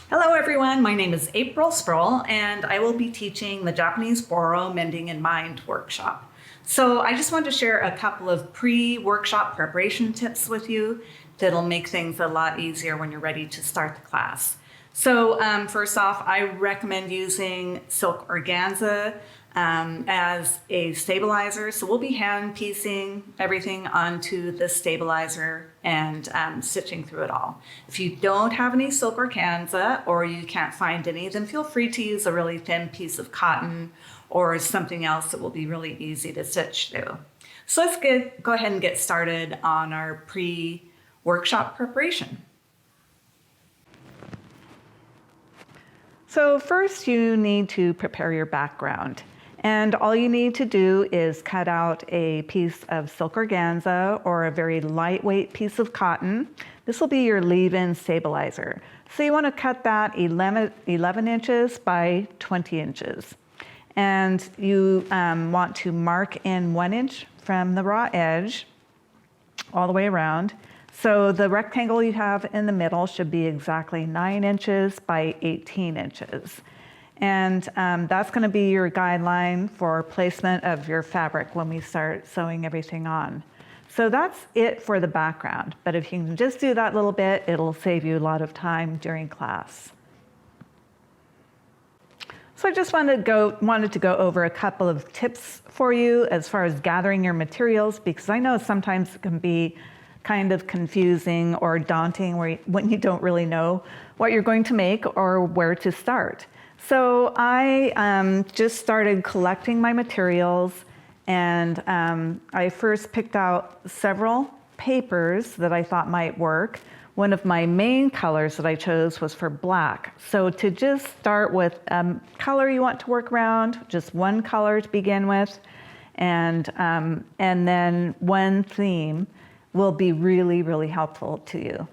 Hello everyone, my name is April Sproule and I will be teaching the Japanese Boro Mending in Mind workshop. So I just wanted to share a couple of pre-workshop preparation tips with you that'll make things a lot easier when you're ready to start the class. So first off, I recommend using silk organza as a stabilizer. So we'll be hand piecing everything onto the stabilizer and stitching through it all. If you don't have any silk organza or you can't find any, then feel free to use a really thin piece of cotton or something else that will be really easy to stitch through. So let's go ahead and get started on our pre-workshop preparation. So first you need to prepare your background. And all you need to do is cut out a piece of silk organza or a very lightweight piece of cotton. This will be your leave-in stabilizer. So you want to cut that 11 inches by 20 inches. And you want to mark in 1 inch from the raw edge all the way around. So the rectangle you have in the middle should be exactly 9 inches by 18 inches. And that's going to be your guideline for placement of your fabric when we start sewing everything on. So that's it for the background. But if you can just do that little bit, it'll save you a lot of time during class. So I just wanted to go over a couple of tips for you as far as gathering your materials, because I know sometimes it can be kind of confusing or daunting when you don't really know what you're going to make or where to start. So I just started collecting my materials, and I first picked out several papers that I thought might work. One of my main colors that I chose was for black. So to just start with color you want to work around, just one color to begin with, and then one theme will be really, really helpful to you.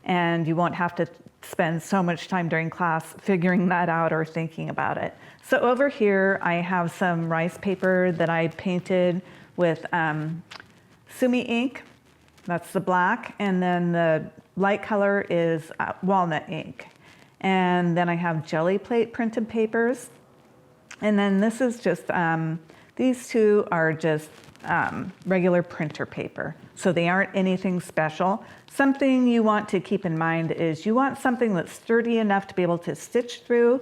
And you won't have to spend so much time during class figuring that out or thinking about it. So over here, I have some rice paper that I painted with sumi ink. That's the black. And then the light color is walnut ink. And then I have jelly plate printed papers. And then this is just, these two are just regular printer paper. So they aren't anything special. Something you want to keep in mind is you want something that's sturdy enough to be able to stitch through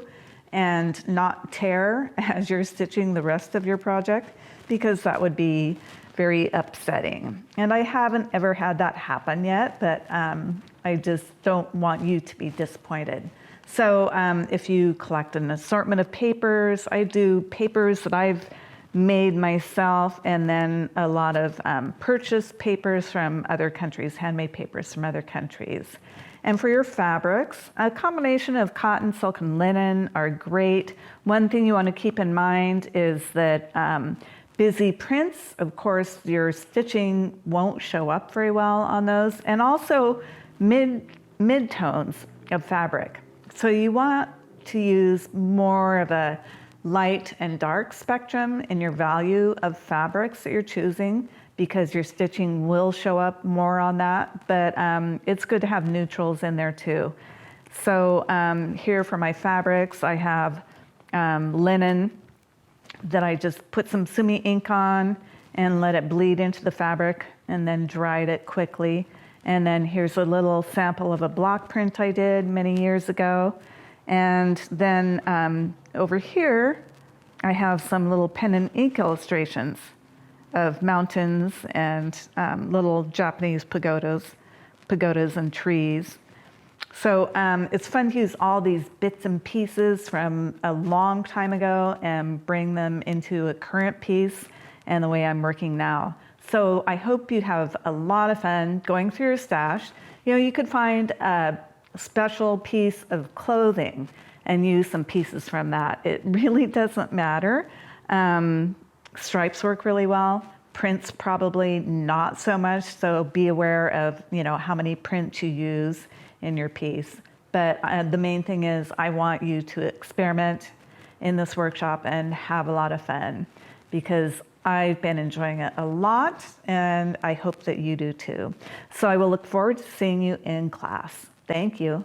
and not tear as you're stitching the rest of your project, because that would be very upsetting. And I haven't ever had that happen yet, but I just don't want you to be disappointed. So if you collect an assortment of papers, I do papers that I've made myself, and then a lot of purchased papers from other countries, handmade papers from other countries. And for your fabrics, a combination of cotton, silk, and linen are great. One thing you want to keep in mind is that busy prints, of course, your stitching won't show up very well on those, and also mid-tones of fabric. So you want to use more of a light and dark spectrum in your value of fabrics that you're choosing, because your stitching will show up more on that, but it's good to have neutrals in there too. So here for my fabrics, I have linen that I just put some sumi ink on and let it bleed into the fabric and then dried it quickly. And then here's a little sample of a block print I did many years ago. And then over here, I have some little pen and ink illustrations of mountains and little Japanese pagodas and trees. So it's fun to use all these bits and pieces from a long time ago and bring them into a current piece and the way I'm working now. So I hope you have a lot of fun going through your stash. You know, you could find a special piece of clothing and use some pieces from that. It really doesn't matter. Stripes work really well. Prints probably not so much, so be aware of, you know, how many prints you use in your piece. But the main thing is I want you to experiment in this workshop and have a lot of fun, because I've been enjoying it a lot, and I hope that you do too. So I will look forward to seeing you in class. Thank you.